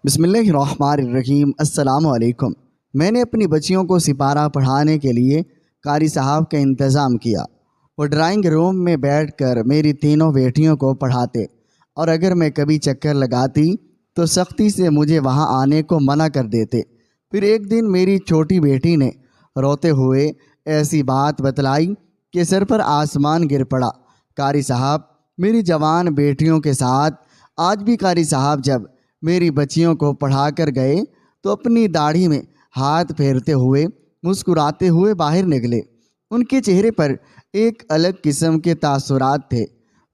بسم اللہ الرحمن الرحیم۔ السلام علیکم۔ میں نے اپنی بچیوں کو سپارہ پڑھانے کے لیے قاری صاحب کا انتظام کیا۔ وہ ڈرائنگ روم میں بیٹھ کر میری تینوں بیٹیوں کو پڑھاتے، اور اگر میں کبھی چکر لگاتی تو سختی سے مجھے وہاں آنے کو منع کر دیتے۔ پھر ایک دن میری چھوٹی بیٹی نے روتے ہوئے ایسی بات بتلائی کہ سر پر آسمان گر پڑا۔ قاری صاحب میری جوان بیٹیوں کے ساتھ آج بھی قاری صاحب جب میری بچیوں کو پڑھا کر گئے تو اپنی داڑھی میں ہاتھ پھیرتے ہوئے مسکراتے ہوئے باہر نکلے۔ ان کے چہرے پر ایک الگ قسم کے تاثرات تھے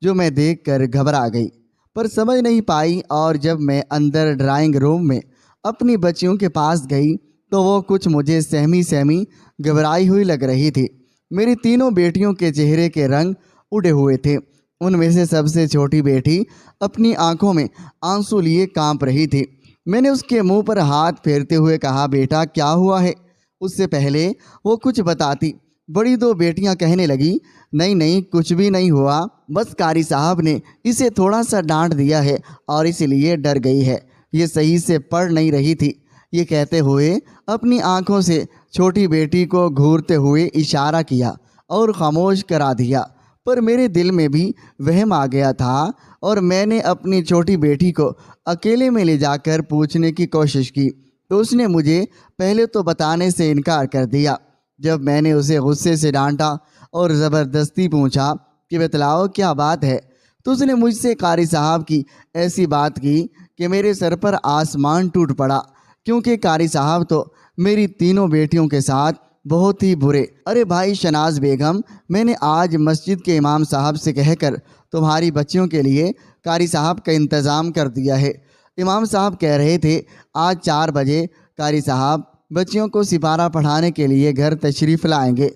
جو میں دیکھ کر گھبرا گئی، پر سمجھ نہیں پائی، اور جب میں اندر ڈرائنگ روم میں اپنی بچیوں کے پاس گئی تو وہ کچھ مجھے سہمی گھبرائی ہوئی لگ رہی تھی۔ میری تینوں بیٹیوں کے چہرے کے رنگ اڑے ہوئے تھے۔ ان میں سے سب سے چھوٹی بیٹی اپنی آنکھوں میں آنسو لیے کانپ رہی تھی۔ میں نے اس کے منہ پر ہاتھ پھیرتے ہوئے کہا، بیٹا کیا ہوا ہے؟ اس سے پہلے وہ کچھ بتاتی بڑی دو بیٹیاں کہنے لگی، نہیں کچھ بھی نہیں ہوا، بس قاری صاحب نے اسے تھوڑا سا ڈانٹ دیا ہے اور اس لیے ڈر گئی ہے، یہ صحیح سے پڑھ نہیں رہی تھی۔ یہ کہتے ہوئے اپنی آنکھوں سے چھوٹی بیٹی کو گھورتے ہوئے اشارہ کیا اور خاموش کرا دیا۔ پر میرے دل میں بھی وہم آ گیا تھا، اور میں نے اپنی چھوٹی بیٹی کو اکیلے میں لے جا کر پوچھنے کی کوشش کی تو اس نے مجھے پہلے تو بتانے سے انکار کر دیا۔ جب میں نے اسے غصے سے ڈانٹا اور زبردستی پوچھا کہ بتلاؤ کیا بات ہے، تو اس نے مجھ سے قاری صاحب کی ایسی بات کی کہ میرے سر پر آسمان ٹوٹ پڑا، کیونکہ قاری صاحب تو میری تینوں بیٹیوں کے ساتھ بہت ہی برے۔ ارے بھائی شناز بیگم، میں نے آج مسجد کے امام صاحب سے کہہ کر تمہاری بچیوں کے لیے قاری صاحب کا انتظام کر دیا ہے۔ امام صاحب کہہ رہے تھے آج 4 بجے قاری صاحب بچیوں کو سپارہ پڑھانے کے لیے گھر تشریف لائیں گے۔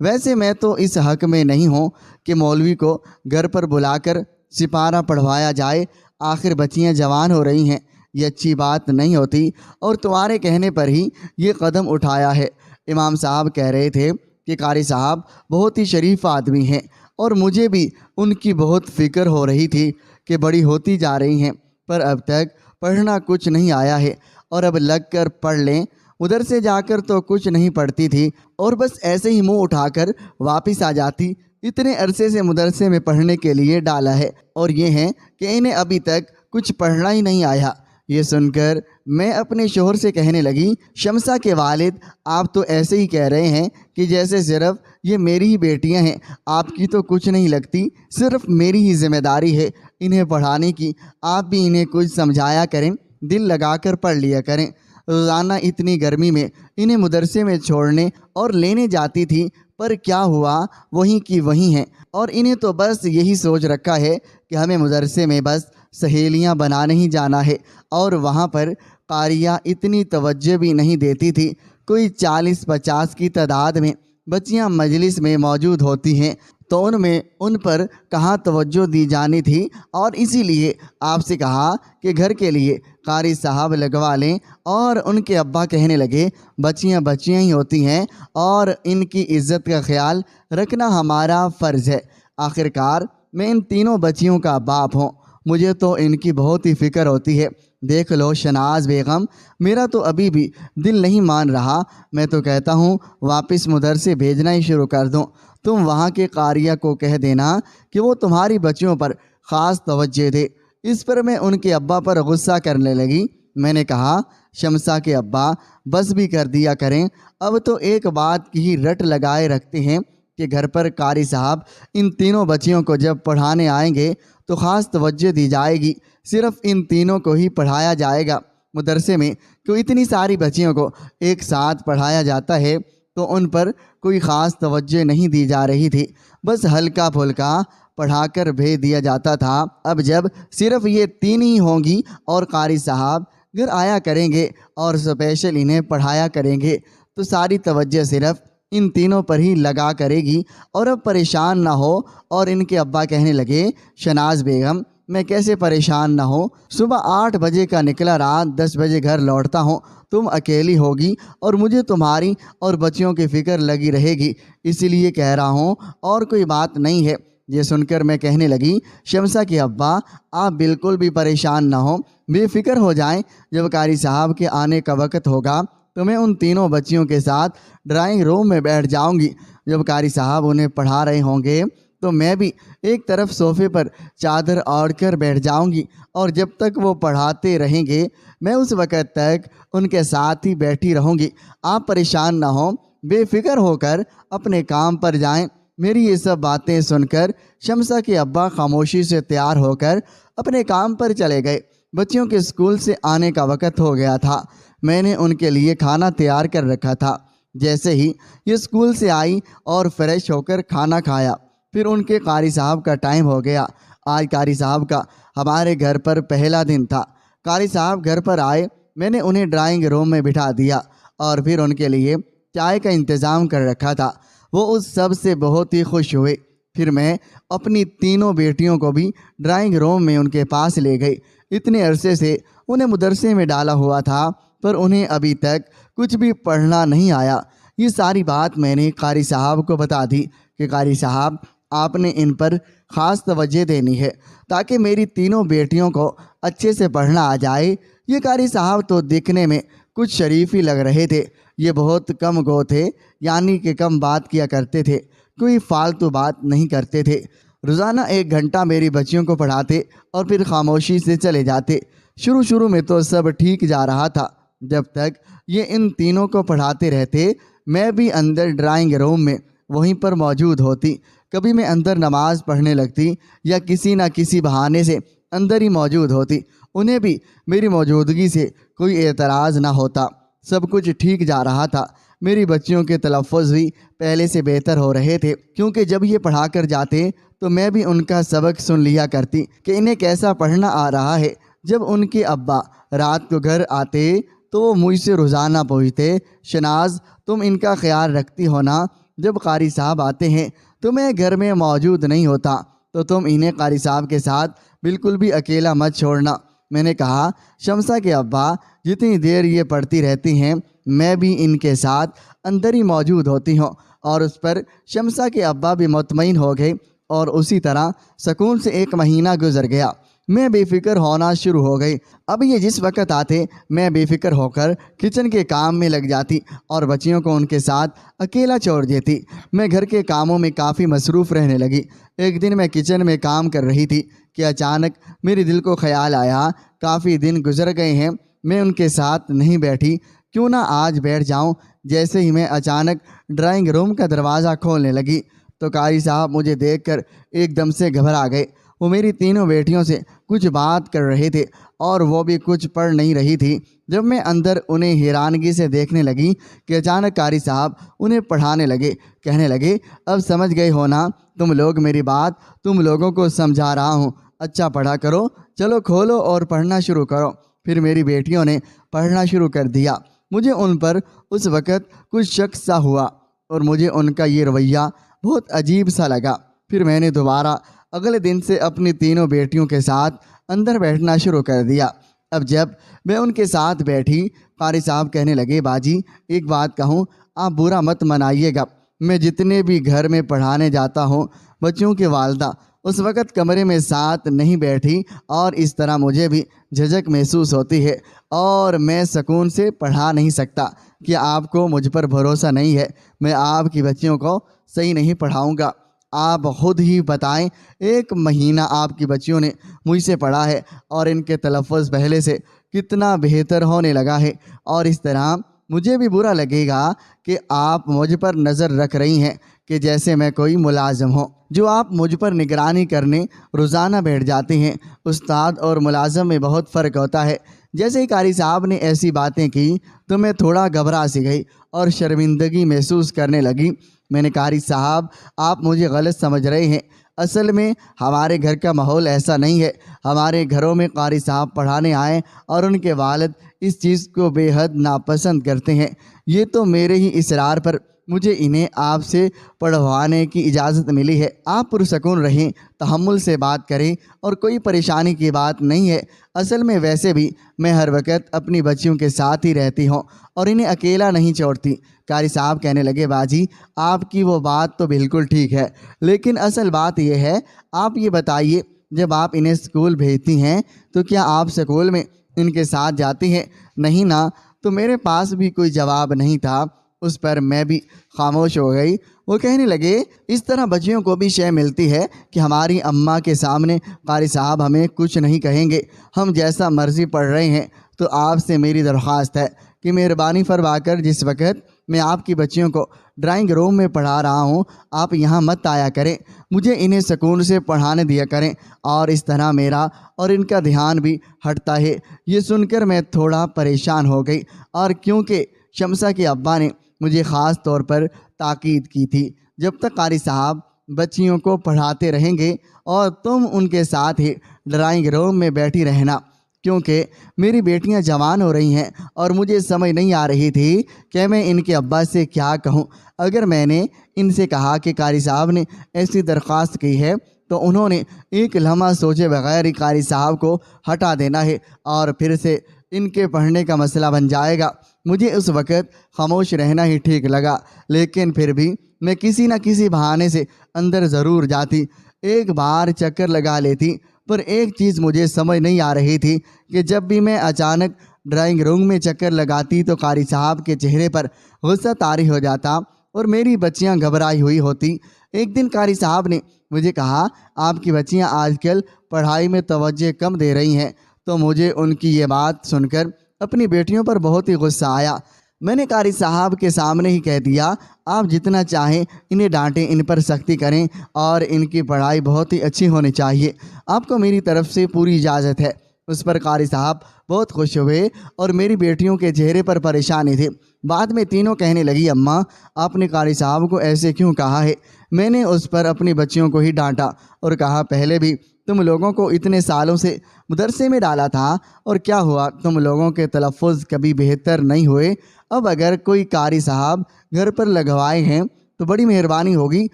ویسے میں تو اس حق میں نہیں ہوں کہ مولوی کو گھر پر بلا کر سپارہ پڑھوایا جائے، آخر بچیاں جوان ہو رہی ہیں، یہ اچھی بات نہیں ہوتی، اور تمہارے کہنے پر ہی یہ قدم اٹھایا ہے۔ امام صاحب کہہ رہے تھے کہ قاری صاحب بہت ہی شریف آدمی ہیں، اور مجھے بھی ان کی بہت فکر ہو رہی تھی کہ بڑی ہوتی جا رہی ہیں، پر اب تک پڑھنا کچھ نہیں آیا ہے، اور اب لگ کر پڑھ لیں۔ ادھر سے جا کر تو کچھ نہیں پڑھتی تھی اور بس ایسے ہی منہ اٹھا کر واپس آ جاتی۔ اتنے عرصے سے مدرسے میں پڑھنے کے لیے ڈالا ہے، اور یہ ہیں کہ انہیں ابھی تک کچھ پڑھنا ہی نہیں آیا۔ یہ سن کر میں اپنے شوہر سے کہنے لگی، شمسہ کے والد آپ تو ایسے ہی کہہ رہے ہیں کہ جیسے صرف یہ میری ہی بیٹیاں ہیں، آپ کی تو کچھ نہیں لگتی، صرف میری ہی ذمہ داری ہے انہیں پڑھانے کی۔ آپ بھی انہیں کچھ سمجھایا کریں، دل لگا کر پڑھ لیا کریں۔ روزانہ اتنی گرمی میں انہیں مدرسے میں چھوڑنے اور لینے جاتی تھی، پر کیا ہوا، وہیں کی وہیں ہیں، اور انہیں تو بس یہی سوچ رکھا ہے کہ ہمیں مدرسے میں بس سہیلیاں بنانے ہی جانا ہے، اور وہاں پر قاریہ اتنی توجہ بھی نہیں دیتی تھی۔ کوئی 40-50 کی تعداد میں بچیاں مجلس میں موجود ہوتی ہیں تو ان پر کہاں توجہ دی جانی تھی، اور اسی لیے آپ سے کہا کہ گھر کے لیے قاری صاحب لگوا لیں، اور ان کے ابا کہنے لگے بچیاں بچیاں ہی ہوتی ہیں اور ان کی عزت کا خیال رکھنا ہمارا فرض ہے۔ آخرکار میں ان تینوں بچیوں کا باپ ہوں، مجھے تو ان کی بہت ہی فکر ہوتی ہے۔ دیکھ لو شناز بیگم، میرا تو ابھی بھی دل نہیں مان رہا، میں تو کہتا ہوں واپس مدرسے بھیجنا ہی شروع کر دوں۔ تم وہاں کے قاریہ کو کہہ دینا کہ وہ تمہاری بچیوں پر خاص توجہ دے۔ اس پر میں ان کے ابا پر غصہ کرنے لگی۔ میں نے کہا، شمسہ کے ابا بس بھی کر دیا کریں، اب تو ایک بات کی ہی رٹ لگائے رکھتے ہیں کہ گھر پر قاری صاحب ان تینوں بچیوں کو جب پڑھانے آئیں گے تو خاص توجہ دی جائے گی، صرف ان تینوں کو ہی پڑھایا جائے گا۔ مدرسے میں کوئی اتنی ساری بچیوں کو ایک ساتھ پڑھایا جاتا ہے تو ان پر کوئی خاص توجہ نہیں دی جا رہی تھی، بس ہلکا پھلکا پڑھا کر بھیج دیا جاتا تھا۔ اب جب صرف یہ 3 ہی ہوں گی اور قاری صاحب گھر آیا کریں گے اور اسپیشل انہیں پڑھایا کریں گے تو ساری توجہ صرف ان تینوں پر ہی لگا کرے گی، اور اب پریشان نہ ہو۔ اور ان کے ابا کہنے لگے، شناز بیگم میں کیسے پریشان نہ ہوں، صبح 8 بجے کا نکلا، رات 10 بجے گھر لوٹتا ہوں، تم اکیلی ہوگی اور مجھے تمہاری اور بچیوں کی فکر لگی رہے گی، اسی لیے کہہ رہا ہوں، اور کوئی بات نہیں ہے۔ یہ سن کر میں کہنے لگی، شمسہ کے ابا آپ بالکل بھی پریشان نہ ہوں، بے فکر ہو جائیں، جب قاری صاحب کے آنے کا وقت ہوگا تو میں ان تینوں بچیوں کے ساتھ ڈرائنگ روم میں بیٹھ جاؤں گی۔ جب قاری صاحب انہیں پڑھا رہے ہوں گے تو میں بھی ایک طرف صوفے پر چادر اوڑھ کر بیٹھ جاؤں گی، اور جب تک وہ پڑھاتے رہیں گے میں اس وقت تک ان کے ساتھ ہی بیٹھی رہوں گی۔ آپ پریشان نہ ہوں، بے فکر ہو کر اپنے کام پر جائیں۔ میری یہ سب باتیں سن کر شمسہ کے ابا خاموشی سے تیار ہو کر اپنے کام پر چلے گئے۔ بچیوں کے اسکول سے آنے کا وقت ہو گیا تھا۔ میں نے ان کے لیے کھانا تیار کر رکھا تھا۔ جیسے ہی یہ اسکول سے آئی اور فریش ہو کر کھانا کھایا، پھر ان کے قاری صاحب کا ٹائم ہو گیا۔ آج قاری صاحب کا ہمارے گھر پر پہلا دن تھا۔ قاری صاحب گھر پر آئے، میں نے انہیں ڈرائنگ روم میں بٹھا دیا اور پھر ان کے لیے چائے کا انتظام کر رکھا تھا۔ وہ اس سب سے بہت ہی خوش ہوئے۔ پھر میں اپنی تینوں بیٹیوں کو بھی ڈرائنگ روم میں ان کے پاس لے گئی۔ اتنے عرصے سے انہیں مدرسے میں ڈالا ہوا تھا، پر انہیں ابھی تک کچھ بھی پڑھنا نہیں آیا۔ یہ ساری بات میں نے قاری صاحب کو بتا دی کہ قاری صاحب آپ نے ان پر خاص توجہ دینی ہے تاکہ میری تینوں بیٹیوں کو اچھے سے پڑھنا آ جائے۔ یہ قاری صاحب تو دیکھنے میں کچھ شریف ہی لگ رہے تھے۔ یہ بہت کم گو تھے، یعنی کہ کم بات کیا کرتے تھے، کوئی فالتو بات نہیں کرتے تھے۔ روزانہ 1 گھنٹہ میری بچیوں کو پڑھاتے اور پھر خاموشی سے چلے جاتے۔ شروع میں تو سب ٹھیک جا رہا تھا، جب تک یہ ان تینوں کو پڑھاتے رہتے میں بھی اندر ڈرائنگ روم میں وہیں پر موجود ہوتی۔ کبھی میں اندر نماز پڑھنے لگتی یا کسی نہ کسی بہانے سے اندر ہی موجود ہوتی۔ انہیں بھی میری موجودگی سے کوئی اعتراض نہ ہوتا۔ سب کچھ ٹھیک جا رہا تھا۔ میری بچیوں کے تلفظ بھی پہلے سے بہتر ہو رہے تھے، کیونکہ جب یہ پڑھا کر جاتے تو میں بھی ان کا سبق سن لیا کرتی کہ انہیں کیسا پڑھنا آ رہا ہے۔ جب ان کے ابا رات کو گھر آتے تو وہ مجھ سے روزانہ پوچھتے، شناز تم ان کا خیال رکھتی ہو نا؟ جب قاری صاحب آتے ہیں تو میں گھر میں موجود نہیں ہوتا، تو تم انہیں قاری صاحب کے ساتھ بالکل بھی اکیلا مت چھوڑنا۔ میں نے کہا، شمسہ کے ابا جتنی دیر یہ پڑھتی رہتی ہیں میں بھی ان کے ساتھ اندر ہی موجود ہوتی ہوں، اور اس پر شمسہ کے ابا بھی مطمئن ہو گئے، اور اسی طرح سکون سے 1 مہینہ گزر گیا۔ میں بے فکر ہونا شروع ہو گئی۔ اب یہ جس وقت آتے میں بے فکر ہو کر کچن کے کام میں لگ جاتی اور بچیوں کو ان کے ساتھ اکیلا چھوڑ دیتی۔ میں گھر کے کاموں میں کافی مصروف رہنے لگی۔ ایک دن میں کچن میں کام کر رہی تھی کہ اچانک میرے دل کو خیال آیا، کافی دن گزر گئے ہیں میں ان کے ساتھ نہیں بیٹھی، کیوں نہ آج بیٹھ جاؤں۔ جیسے ہی میں اچانک ڈرائنگ روم کا دروازہ کھولنے لگی تو قاری صاحب مجھے دیکھ کر ایک دم سے گھبرا گئے۔ وہ میری تینوں بیٹیوں سے کچھ بات کر رہے تھے اور وہ بھی کچھ پڑھ نہیں رہی تھی۔ جب میں اندر انہیں حیرانگی سے دیکھنے لگی کہ اچانک قاری صاحب انہیں پڑھانے لگے، کہنے لگے، اب سمجھ گئے ہو نا تم لوگ میری بات؟ تم لوگوں کو سمجھا رہا ہوں، اچھا پڑھا کرو، چلو کھولو اور پڑھنا شروع کرو۔ پھر میری بیٹیوں نے پڑھنا شروع کر دیا۔ مجھے ان پر اس وقت کچھ شک سا ہوا اور مجھے ان کا یہ رویہ بہت عجیب سا لگا۔ پھر میں نے دوبارہ اگلے دن سے اپنی تینوں بیٹیوں کے ساتھ اندر بیٹھنا شروع کر دیا۔ اب جب میں ان کے ساتھ بیٹھی، قاری صاحب کہنے لگے، باجی ایک بات کہوں، آپ برا مت منائیے گا، میں جتنے بھی گھر میں پڑھانے جاتا ہوں بچوں کی والدہ اس وقت کمرے میں ساتھ نہیں بیٹھی، اور اس طرح مجھے بھی جھجک محسوس ہوتی ہے اور میں سکون سے پڑھا نہیں سکتا۔ کہ آپ کو مجھ پر بھروسہ نہیں ہے؟ میں آپ کی بچیوں کو صحیح نہیں پڑھاؤں گا۔ آپ خود ہی بتائیں، 1 مہینہ آپ کی بچیوں نے مجھ سے پڑھا ہے اور ان کے تلفظ پہلے سے کتنا بہتر ہونے لگا ہے، اور اس طرح مجھے بھی برا لگے گا کہ آپ مجھ پر نظر رکھ رہی ہیں کہ جیسے میں کوئی ملازم ہوں، جو آپ مجھ پر نگرانی کرنے روزانہ بیٹھ جاتے ہیں۔ استاد اور ملازم میں بہت فرق ہوتا ہے۔ جیسے ہی قاری صاحب نے ایسی باتیں کی تو میں تھوڑا گھبرا سی گئی اور شرمندگی محسوس کرنے لگی۔ میں نے کہا، قاری صاحب آپ مجھے غلط سمجھ رہے ہیں، اصل میں ہمارے گھر کا ماحول ایسا نہیں ہے۔ ہمارے گھروں میں قاری صاحب پڑھانے آئیں اور ان کے والد اس چیز کو بے حد ناپسند کرتے ہیں۔ یہ تو میرے ہی اصرار پر مجھے انہیں آپ سے پڑھوانے کی اجازت ملی ہے۔ آپ پرسکون رہیں، تحمل سے بات کریں اور کوئی پریشانی کی بات نہیں ہے۔ اصل میں ویسے بھی میں ہر وقت اپنی بچیوں کے ساتھ ہی رہتی ہوں اور انہیں اکیلا نہیں چھوڑتی۔ قاری صاحب کہنے لگے، باجی آپ کی وہ بات تو بالکل ٹھیک ہے، لیکن اصل بات یہ ہے، آپ یہ بتائیے جب آپ انہیں اسکول بھیجتی ہیں تو کیا آپ اسکول میں ان کے ساتھ جاتی ہیں؟ نہیں نا۔ تو میرے پاس بھی کوئی جواب نہیں تھا، اس پر میں بھی خاموش ہو گئی۔ وہ کہنے لگے، اس طرح بچیوں کو بھی شے ملتی ہے کہ ہماری اماں کے سامنے قاری صاحب ہمیں کچھ نہیں کہیں گے، ہم جیسا مرضی پڑھ رہے ہیں۔ تو آپ سے میری درخواست ہے کہ مہربانی فرما کر جس وقت میں آپ کی بچیوں کو ڈرائنگ روم میں پڑھا رہا ہوں، آپ یہاں مت آیا کریں، مجھے انہیں سکون سے پڑھانے دیا کریں، اور اس طرح میرا اور ان کا دھیان بھی ہٹتا ہے۔ یہ سن کر میں تھوڑا پریشان ہو گئی، اور کیونکہ شمسہ کے ابا نے مجھے خاص طور پر تاکید کی تھی، جب تک قاری صاحب بچیوں کو پڑھاتے رہیں گے اور تم ان کے ساتھ ہی ڈرائنگ روم میں بیٹھی رہنا، کیونکہ میری بیٹیاں جوان ہو رہی ہیں اور مجھے سمجھ نہیں آ رہی تھی کہ میں ان کے ابا سے کیا کہوں۔ اگر میں نے ان سے کہا کہ قاری صاحب نے ایسی درخواست کی ہے تو انہوں نے ایک لمحہ سوچے بغیر ہی قاری صاحب کو ہٹا دینا ہے اور پھر سے ان کے پڑھنے کا مسئلہ بن جائے گا۔ مجھے اس وقت خاموش رہنا ہی ٹھیک لگا، لیکن پھر بھی میں کسی نہ کسی بہانے سے اندر ضرور جاتی، ایک بار چکر لگا لیتی۔ پر ایک چیز مجھے سمجھ نہیں آ رہی تھی کہ جب بھی میں اچانک ڈرائنگ روم میں چکر لگاتی تو قاری صاحب کے چہرے پر غصہ طاری ہو جاتا اور میری بچیاں گھبرائی ہوئی ہوتی۔ ایک دن قاری صاحب نے مجھے کہا، آپ کی بچیاں آج کل پڑھائی میں توجہ کم دے رہی ہیں۔ تو مجھے ان کی یہ بات سن کر اپنی بیٹیوں پر بہت ہی غصہ آیا۔ میں نے قاری صاحب کے سامنے ہی کہہ دیا، آپ جتنا چاہیں انہیں ڈانٹیں، ان پر سختی کریں، اور ان کی پڑھائی بہت ہی اچھی ہونی چاہیے، آپ کو میری طرف سے پوری اجازت ہے۔ اس پر قاری صاحب بہت خوش ہوئے اور میری بیٹیوں کے چہرے پر پریشانی تھی۔ بعد میں تینوں کہنے لگی، اماں آپ نے قاری صاحب کو ایسے کیوں کہا ہے؟ میں نے اس پر اپنی بچیوں کو ہی ڈانٹا اور کہا، پہلے بھی تم لوگوں کو اتنے سالوں سے مدرسے میں ڈالا تھا اور کیا ہوا، تم لوگوں کے تلفظ کبھی بہتر نہیں ہوئے؟ اب اگر کوئی قاری صاحب گھر پر لگوائے ہیں تو بڑی مہربانی ہوگی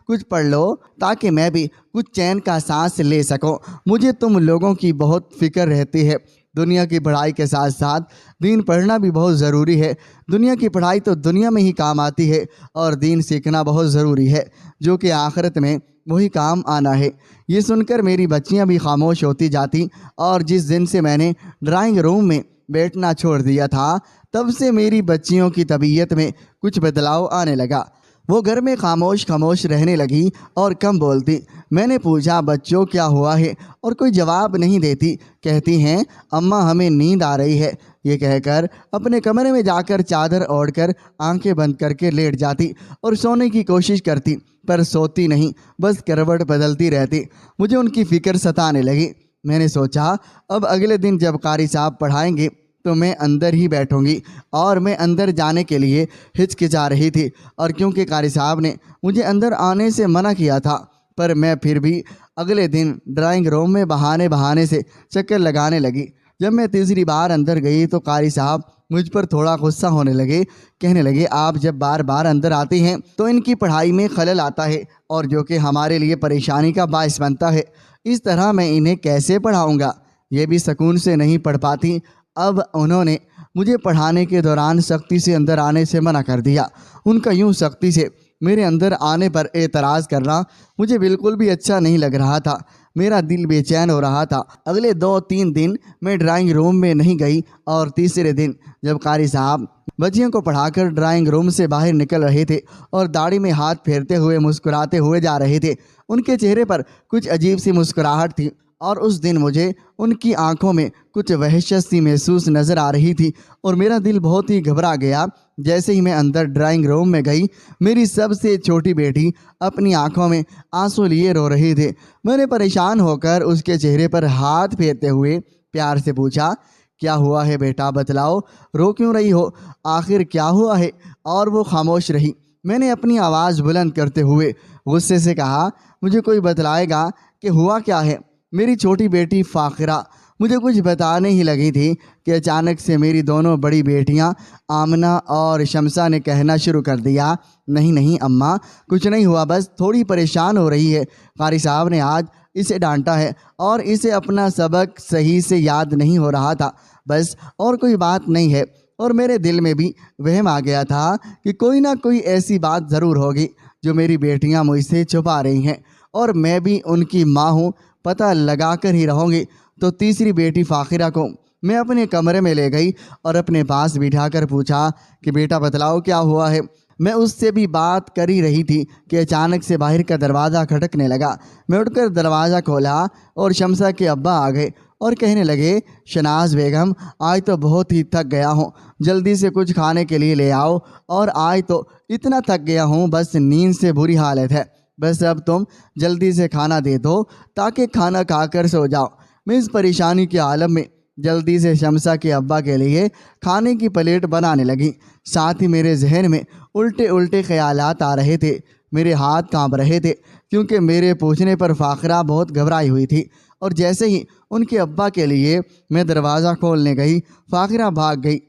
کچھ پڑھ لو تاکہ میں بھی کچھ چین کا سانس لے سکوں۔ مجھے تم لوگوں کی بہت فکر رہتی ہے۔ دنیا کی پڑھائی کے ساتھ ساتھ دین پڑھنا بھی بہت ضروری ہے۔ دنیا کی پڑھائی تو دنیا میں ہی کام آتی ہے اور دین سیکھنا بہت ضروری ہے، جو کہ آخرت میں وہی کام آنا ہے۔ یہ سن کر میری بچیاں بھی خاموش ہوتی جاتی، اور جس دن سے میں نے ڈرائنگ روم میں بیٹھنا چھوڑ دیا تھا تب سے میری بچیوں کی طبیعت میں کچھ بدلاؤ آنے لگا۔ وہ گھر میں خاموش رہنے لگی اور کم بولتی۔ میں نے پوچھا، بچوں کیا ہوا ہے؟ اور کوئی جواب نہیں دیتی۔ کہتی ہیں، اماں ہمیں نیند آ رہی ہے۔ یہ کہہ کر اپنے کمرے میں جا کر چادر اوڑھ کر آنکھیں بند کر کے لیٹ جاتی اور سونے کی کوشش کرتی، پر سوتی نہیں، بس کروٹ بدلتی رہتی۔ مجھے ان کی فکر ستانے لگی۔ میں نے سوچا، اب اگلے دن جب قاری صاحب پڑھائیں گے تو میں اندر ہی بیٹھوں گی، اور میں اندر جانے کے لیے ہچکچا رہی تھی، اور کیونکہ قاری صاحب نے مجھے اندر آنے سے منع کیا تھا، پر میں پھر بھی اگلے دن ڈرائنگ روم میں بہانے سے چکر لگانے لگی۔ جب میں تیسری بار اندر گئی تو قاری صاحب مجھ پر تھوڑا غصہ ہونے لگے۔ کہنے لگے، آپ جب بار بار اندر آتی ہیں تو ان کی پڑھائی میں خلل آتا ہے، اور جو کہ ہمارے لیے پریشانی کا باعث بنتا ہے۔ اس طرح میں انہیں کیسے پڑھاؤں گا؟ یہ بھی سکون سے نہیں پڑھ پاتی۔ اب انہوں نے مجھے پڑھانے کے دوران سختی سے اندر آنے سے منع کر دیا۔ ان کا یوں سختی سے میرے اندر آنے پر اعتراض کرنا مجھے بالکل بھی اچھا نہیں لگ رہا تھا۔ میرا دل بے چین ہو رہا تھا۔ اگلے 2-3 دن میں ڈرائنگ روم میں نہیں گئی، اور تیسرے دن جب قاری صاحب بچیوں کو پڑھا کر ڈرائنگ روم سے باہر نکل رہے تھے اور داڑھی میں ہاتھ پھیرتے ہوئے مسکراتے ہوئے جا رہے تھے، ان کے چہرے پر کچھ عجیب سی مسکراہٹ تھی، اور اس دن مجھے ان کی آنکھوں میں کچھ وحشت سی محسوس نظر آ رہی تھی، اور میرا دل بہت ہی گھبرا گیا۔ جیسے ہی میں اندر ڈرائنگ روم میں گئی، میری سب سے چھوٹی بیٹی اپنی آنکھوں میں آنسو لیے رو رہی تھی۔ میں نے پریشان ہو کر اس کے چہرے پر ہاتھ پھیرتے ہوئے پیار سے پوچھا، کیا ہوا ہے بیٹا، بتلاؤ، رو کیوں رہی ہو؟ آخر کیا ہوا ہے؟ اور وہ خاموش رہی۔ میں نے اپنی آواز بلند کرتے ہوئے غصے سے کہا، مجھے کوئی بتلائے گا کہ ہوا کیا ہے؟ میری چھوٹی بیٹی فاخرہ مجھے کچھ بتانے ہی لگی تھی کہ اچانک سے میری دونوں بڑی بیٹیاں آمنہ اور شمسہ نے کہنا شروع کر دیا، نہیں نہیں اماں، کچھ نہیں ہوا، بس تھوڑی پریشان ہو رہی ہے۔ قاری صاحب نے آج اسے ڈانٹا ہے اور اسے اپنا سبق صحیح سے یاد نہیں ہو رہا تھا، بس اور کوئی بات نہیں ہے۔ اور میرے دل میں بھی وہم آ گیا تھا کہ کوئی نہ کوئی ایسی بات ضرور ہوگی جو میری بیٹیاں مجھ سے چھپا رہی ہیں، اور میں بھی ان کی ماں ہوں، پتہ لگا کر ہی رہوں گی۔ تو تیسری بیٹی فاخرہ کو میں اپنے کمرے میں لے گئی اور اپنے پاس بٹھا کر پوچھا کہ بیٹا بتلاؤ کیا ہوا ہے۔ میں اس سے بھی بات کر ہی رہی تھی کہ اچانک سے باہر کا دروازہ کھٹکنے لگا۔ میں اٹھ کر دروازہ کھولا اور شمسہ کے ابا آ گئے اور کہنے لگے، شناز بیگم، آج تو بہت ہی تھک گیا ہوں، جلدی سے کچھ کھانے کے لیے لے آؤ، اور آج تو اتنا تھک گیا ہوں بس نیند سے بری حالت ہے، بس اب تم جلدی سے کھانا دے دو تاکہ کھانا کھا کر سو جاؤ۔ میں اس پریشانی کے عالم میں جلدی سے شمسہ کے ابا کے لیے کھانے کی پلیٹ بنانے لگی۔ ساتھ ہی میرے ذہن میں الٹے الٹے خیالات آ رہے تھے، میرے ہاتھ کانپ رہے تھے، کیونکہ میرے پوچھنے پر فاخرہ بہت گھبرائی ہوئی تھی، اور جیسے ہی ان کے ابا کے لیے میں دروازہ کھولنے گئی، فاخرہ بھاگ گئی۔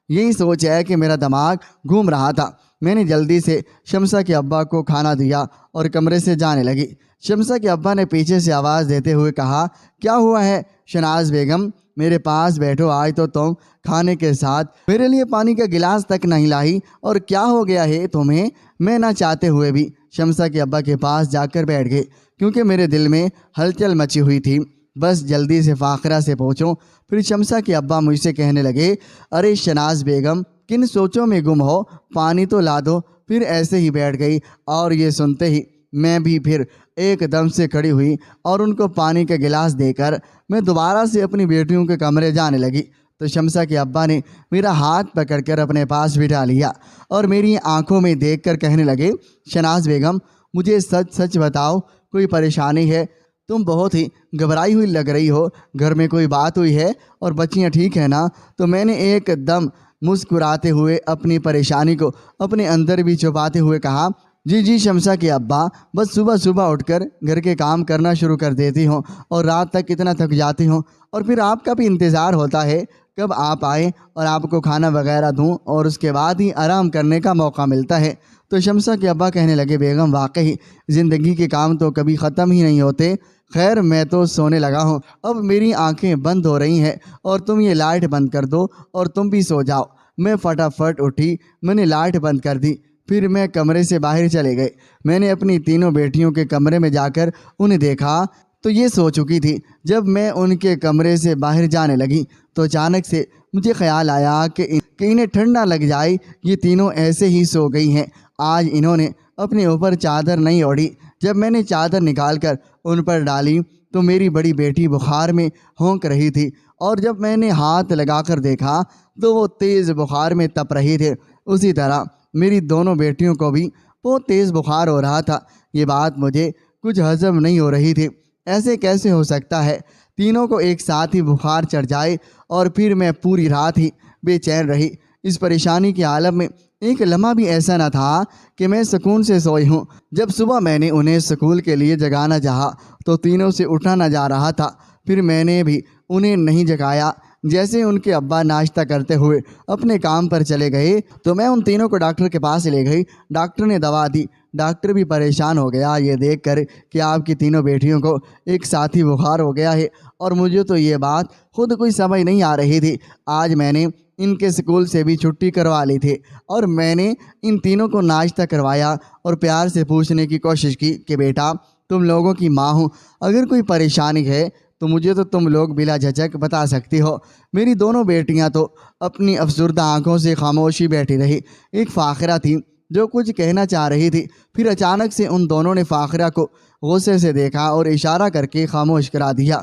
یہی سوچ ہے کہ میرا دماغ گھوم رہا تھا۔ میں نے جلدی سے شمسہ کے ابا کو کھانا دیا اور کمرے سے جانے لگی۔ شمسہ کے ابا نے پیچھے سے آواز دیتے ہوئے کہا، کیا ہوا ہے شناز بیگم، میرے پاس بیٹھو، آج تو تم کھانے کے ساتھ میرے لیے پانی کا گلاس تک نہیں لائی، اور کیا ہو گیا ہے تمہیں؟ میں نہ چاہتے ہوئے بھی شمسہ کے ابا کے پاس جا کر بیٹھ گئی، کیونکہ میرے دل میں ہلچل مچی ہوئی تھی، بس جلدی سے فاخرہ سے پوچھوں۔ پھر شمسہ کے ابا مجھ سے کہنے لگے، ارے شناز بیگم، کن سوچوں میں گم ہو، پانی تو لا دو۔ پھر ایسے ہی بیٹھ گئی، اور یہ سنتے ہی میں بھی پھر ایک دم سے کھڑی ہوئی اور ان کو پانی کا گلاس دے کر میں دوبارہ سے اپنی بیٹیوں کے کمرے جانے لگی۔ تو شمسہ کے ابا نے میرا ہاتھ پکڑ کر اپنے پاس بٹھا لیا اور میری آنکھوں میں دیکھ کر کہنے لگے، شناز بیگم، مجھے سچ سچ بتاؤ، کوئی پریشانی ہے؟ تم بہت ہی گھبرائی ہوئی لگ رہی ہو، گھر میں کوئی بات ہوئی ہے اور بچیاں ٹھیک ہیں نا؟ تو میں نے ایک دم مسکراتے ہوئے اپنی پریشانی کو اپنے اندر بھی چھپاتے ہوئے کہا، جی جی شمسہ کے ابا، بس صبح صبح اٹھ کر گھر کے کام کرنا شروع کر دیتی ہوں اور رات تک اتنا تھک جاتی ہوں، اور پھر آپ کا بھی انتظار ہوتا ہے کب آپ آئیں اور آپ کو کھانا وغیرہ دوں، اور اس کے بعد ہی آرام کرنے کا موقع ملتا ہے۔ تو شمسہ کے ابا کہنے لگے، بیگم واقعی زندگی کے کام تو کبھی ختم ہی نہیں ہوتے، خیر میں تو سونے لگا ہوں، اب میری آنکھیں بند ہو رہی ہیں اور تم یہ لائٹ بند کر دو اور تم بھی سو جاؤ۔ میں فٹافٹ اٹھی، میں نے لائٹ بند کر دی، پھر میں کمرے سے باہر چلے گئے۔ میں نے اپنی تینوں بیٹیوں کے کمرے میں جا کر انہیں دیکھا تو یہ سو چکی تھی۔ جب میں ان کے کمرے سے باہر جانے لگی تو اچانک سے مجھے خیال آیا کہ انہیں ٹھنڈ نہ لگ جائے، یہ تینوں ایسے ہی سو گئی ہیں، آج انہوں نے اپنے اوپر چادر نہیں اوڑھی۔ جب میں نے چادر نکال کر ان پر ڈالی تو میری بڑی بیٹی بخار میں ہونک رہی تھی، اور جب میں نے ہاتھ لگا کر دیکھا تو وہ تیز بخار میں تپ رہی تھے۔ اسی طرح میری دونوں بیٹیوں کو بھی بہت تیز بخار ہو رہا تھا۔ یہ بات مجھے کچھ ہضم نہیں ہو رہی تھی، ایسے کیسے ہو سکتا ہے تینوں کو ایک ساتھ ہی بخار چڑھ جائے؟ اور پھر میں پوری رات ہی بے چین رہی۔ اس پریشانی کے عالم میں ایک لمحہ بھی ایسا نہ تھا کہ میں سکون سے سوئی ہوں۔ جب صبح میں نے انہیں اسکول کے لیے جگانا چاہا تو تینوں سے اٹھا نہ جا رہا تھا، پھر میں نے بھی انہیں نہیں جگایا۔ جیسے ان کے ابا ناشتہ کرتے ہوئے اپنے کام پر چلے گئے تو میں ان تینوں کو ڈاکٹر کے پاس لے گئی۔ ڈاکٹر نے دوا دی۔ ڈاکٹر بھی پریشان ہو گیا یہ دیکھ کر کہ آپ کی تینوں بیٹیوں کو ایک ساتھ ہی بخار ہو گیا ہے، اور مجھے تو یہ بات خود کوئی سمجھ نہیں آ رہی تھی۔ آج میں نے ان کے اسکول سے بھی چھٹی کروا لی تھی، اور میں نے ان تینوں کو ناشتہ کروایا اور پیار سے پوچھنے کی کوشش کی کہ بیٹا، تم لوگوں کی ماں ہوں، اگر کوئی پریشانی ہے تو مجھے تو تم لوگ بلا جھجک بتا سکتی ہو۔ میری دونوں بیٹیاں تو اپنی افسردہ آنکھوں سے خاموشی بیٹھی رہی۔ ایک فاخرہ تھی جو کچھ کہنا چاہ رہی تھی، پھر اچانک سے ان دونوں نے فاخرہ کو غصے سے دیکھا اور اشارہ کر کے خاموش کرا دیا۔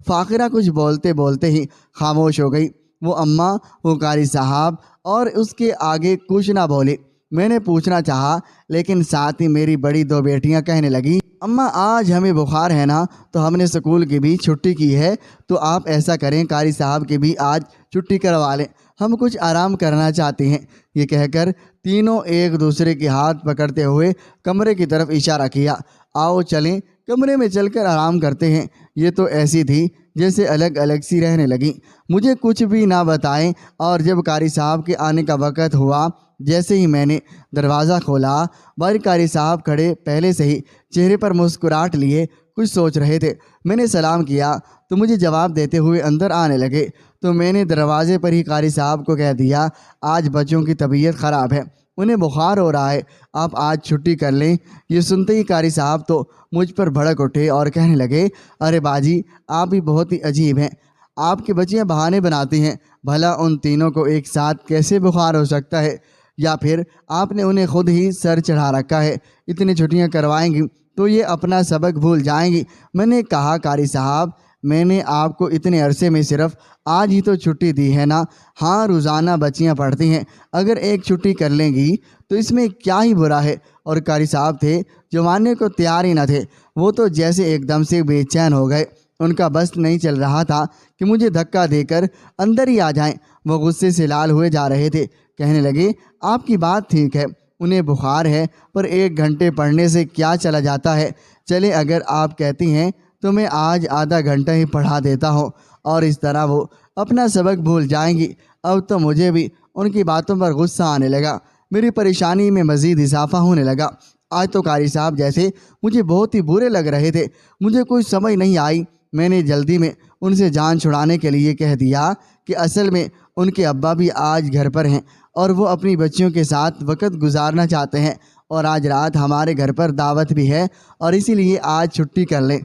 فاخرہ کچھ بولتے بولتے ہی خاموش ہو گئی۔ وہ اماں، وہ قاری صاحب، اور اس کے آگے کچھ نہ بولے۔ میں نے پوچھنا چاہا، لیکن ساتھ ہی میری بڑی دو بیٹیاں کہنے لگیں، اماں آج ہمیں بخار ہے نا، تو ہم نے اسکول کی بھی چھٹی کی ہے، تو آپ ایسا کریں قاری صاحب کی بھی آج چھٹی کروا لیں، ہم کچھ آرام کرنا چاہتے ہیں۔ یہ کہہ کر تینوں ایک دوسرے کے ہاتھ پکڑتے ہوئے کمرے کی طرف اشارہ کیا، آؤ چلیں کمرے میں چل کر آرام کرتے ہیں۔ یہ تو ایسی تھی جیسے الگ الگ سی رہنے لگیں، مجھے کچھ بھی نہ بتائیں۔ اور جب قاری صاحب کے آنے کا وقت ہوا، جیسے ہی میں نے دروازہ کھولا، باہر قاری صاحب کھڑے پہلے سے ہی چہرے پر مسکراہٹ لیے کچھ سوچ رہے تھے۔ میں نے سلام کیا تو مجھے جواب دیتے ہوئے اندر آنے لگے، تو میں نے دروازے پر ہی قاری صاحب کو کہہ دیا، آج بچوں کی طبیعت خراب ہے، انہیں بخار ہو رہا ہے، آپ آج چھٹی کر لیں۔ یہ سنتے ہی قاری صاحب تو مجھ پر بھڑک اٹھے اور کہنے لگے، ارے باجی آپ بھی بہت ہی عجیب ہیں، آپ کی بچیاں بہانے بناتی ہیں، بھلا ان تینوں کو ایک ساتھ کیسے بخار ہو سکتا ہے؟ یا پھر آپ نے انہیں خود ہی سر چڑھا رکھا ہے؟ اتنی چھٹیاں کروائیں گی تو یہ اپنا سبق بھول جائیں گی۔ میں نے کہا، قاری صاحب میں نے آپ کو اتنے عرصے میں صرف آج ہی تو چھٹی دی ہے نا۔ ہاں روزانہ بچیاں پڑھتی ہیں، اگر ایک چھٹی کر لیں گی تو اس میں کیا ہی برا ہے؟ اور قاری صاحب تھے جو ماننے کو تیار ہی نہ تھے، وہ تو جیسے ایک دم سے بے چین ہو گئے، ان کا بس نہیں چل رہا تھا کہ مجھے دھکا دے کر اندر ہی آ جائیں۔ وہ غصے سے لال ہوئے جا رہے تھے، کہنے لگے، آپ کی بات ٹھیک ہے، انہیں بخار ہے، پر 1 گھنٹے پڑھنے سے کیا چلا جاتا ہے؟ چلے اگر آپ کہتی ہیں تو میں آج آدھا گھنٹہ ہی پڑھا دیتا ہوں، اور اس طرح وہ اپنا سبق بھول جائیں گی۔ اب تو مجھے بھی ان کی باتوں پر غصہ آنے لگا، میری پریشانی میں مزید اضافہ ہونے لگا۔ آج تو قاری صاحب جیسے مجھے بہت ہی برے لگ رہے تھے، مجھے کوئی سمجھ نہیں آئی۔ میں نے جلدی میں ان سے جان چھڑانے کے لیے کہہ دیا کہ اصل میں ان کے ابا بھی آج گھر پر ہیں اور وہ اپنی بچیوں کے ساتھ وقت گزارنا چاہتے ہیں، اور آج رات ہمارے گھر پر دعوت بھی ہے، اور اسی لیے آج چھٹی کر لیں۔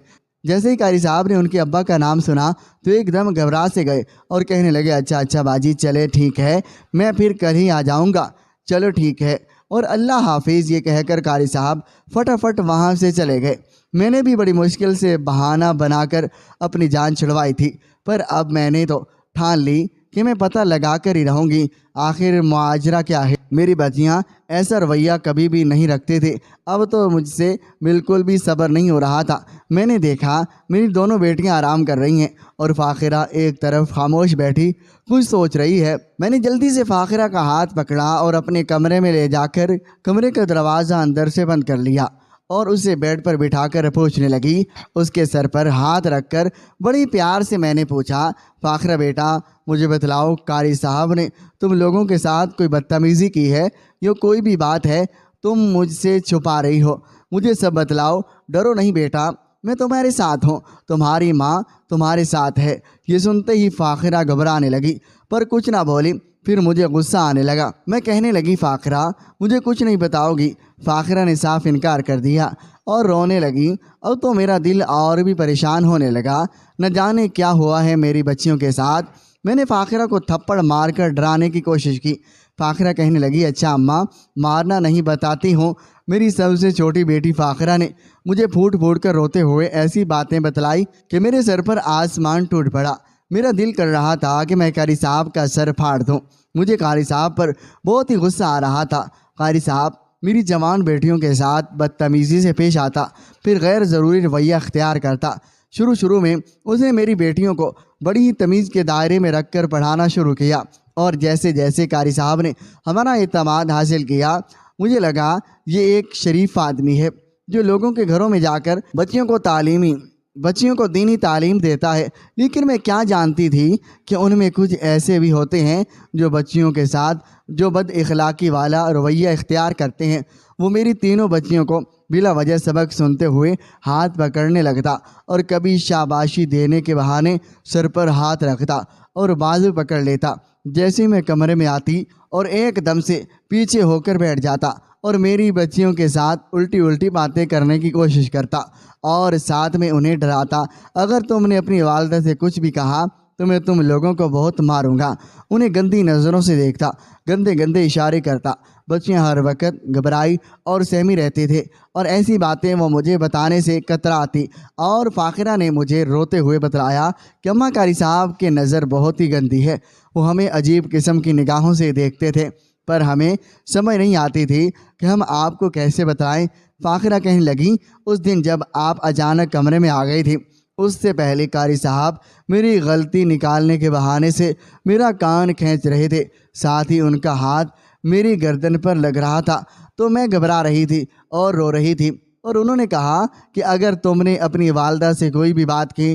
جیسے ہی قاری صاحب نے ان کے ابا کا نام سنا تو ایک دم گھبرا سے گئے اور کہنے لگے، اچھا باجی چلے ٹھیک ہے، میں پھر کل ہی آ جاؤں گا، چلو ٹھیک ہے، اور اللہ حافظ یہ کہہ کر قاری صاحب فٹافٹ وہاں سے چلے گئے۔ میں نے بھی بڑی مشکل سے بہانہ بنا کر اپنی جان چھڑوائی تھی، پر اب میں نے تو ٹھان لی کہ میں پتہ لگا کر ہی رہوں گی آخر ماجرا کیا ہے۔ میری بچیاں ایسا رویہ کبھی بھی نہیں رکھتے تھے، اب تو مجھ سے بالکل بھی صبر نہیں ہو رہا تھا۔ میں نے دیکھا میری دونوں بیٹیاں آرام کر رہی ہیں اور فاخرہ ایک طرف خاموش بیٹھی کچھ سوچ رہی ہے۔ میں نے جلدی سے فاخرہ کا ہاتھ پکڑا اور اپنے کمرے میں لے جا کر کمرے کا دروازہ اندر سے بند کر لیا اور اسے بیڈ پر بٹھا کر پوچھنے لگی۔ اس کے سر پر ہاتھ رکھ کر بڑی پیار سے میں نے پوچھا، فاخرہ بیٹا مجھے بتلاؤ، قاری صاحب نے تم لوگوں کے ساتھ کوئی بدتمیزی کی ہے یا کوئی بھی بات ہے تم مجھ سے چھپا رہی ہو؟ مجھے سب بتلاؤ، ڈرو نہیں بیٹا، میں تمہارے ساتھ ہوں، تمہاری ماں تمہارے ساتھ ہے۔ یہ سنتے ہی فاخرہ گھبرانے لگی پر کچھ نہ بولی۔ پھر مجھے غصہ آنے لگا، میں کہنے لگی، فاخرہ مجھے کچھ نہیں بتاؤ گی؟ فاخرہ نے صاف انکار کر دیا اور رونے لگی۔ اب تو میرا دل اور بھی پریشان ہونے لگا، نہ جانے کیا ہوا ہے میری بچیوں کے ساتھ۔ میں نے فاخرہ کو تھپڑ مار کر ڈرانے کی کوشش کی۔ فاخرہ کہنے لگی، اچھا اماں مارنا نہیں بتاتی ہوں۔ میری سب سے چھوٹی بیٹی فاخرہ نے مجھے پھوٹ پھوٹ کر روتے ہوئے ایسی باتیں بتلائی کہ میرے سر پر آسمان ٹوٹ پڑا۔ میرا دل کر رہا تھا کہ میں قاری صاحب کا سر پھاڑ دوں۔ مجھے قاری صاحب پر بہت ہی غصہ آ رہا تھا۔ قاری صاحب میری جوان بیٹیوں کے ساتھ بدتمیزی سے پیش آتا، پھر غیر ضروری رویہ اختیار کرتا۔ شروع میں اس نے میری بیٹیوں کو بڑی ہی تمیز کے دائرے میں رکھ کر پڑھانا شروع کیا، اور جیسے جیسے قاری صاحب نے ہمارا اعتماد حاصل کیا، مجھے لگا یہ ایک شریف آدمی ہے جو لوگوں کے گھروں میں جا کر بچیوں کو دینی تعلیم دیتا ہے۔ لیکن میں کیا جانتی تھی کہ ان میں کچھ ایسے بھی ہوتے ہیں جو بچیوں کے ساتھ جو بد اخلاقی والا رویہ اختیار کرتے ہیں۔ وہ میری تینوں بچیوں کو بلا وجہ سبق سنتے ہوئے ہاتھ پکڑنے لگتا اور کبھی شاباشی دینے کے بہانے سر پر ہاتھ رکھتا اور بازو پکڑ لیتا۔ جیسے میں کمرے میں آتی اور ایک دم سے پیچھے ہو کر بیٹھ جاتا اور میری بچیوں کے ساتھ الٹی باتیں کرنے کی کوشش کرتا اور ساتھ میں انہیں ڈراتا، اگر تم نے اپنی والدہ سے کچھ بھی کہا تو میں تم لوگوں کو بہت ماروں گا۔ انہیں گندی نظروں سے دیکھتا، گندے اشارے کرتا۔ بچیاں ہر وقت گھبرائی اور سہمی رہتے تھے اور ایسی باتیں وہ مجھے بتانے سے کتراتی۔ اور فاخرہ نے مجھے روتے ہوئے بتلایا کہ اماں قاری صاحب کی نظر بہت ہی گندی ہے، وہ ہمیں عجیب قسم کی نگاہوں سے دیکھتے تھے، پر ہمیں سمجھ نہیں آتی تھی کہ ہم آپ کو کیسے بتائیں۔ فاخرہ کہنے لگی، اس دن جب آپ اچانک کمرے میں آ گئی تھی، اس سے پہلے قاری صاحب میری غلطی نکالنے کے بہانے سے میرا کان کھینچ رہے تھے، ساتھ ہی ان کا ہاتھ میری گردن پر لگ رہا تھا، تو میں گھبرا رہی تھی اور رو رہی تھی، اور انہوں نے کہا کہ اگر تم نے اپنی والدہ سے کوئی بھی بات کی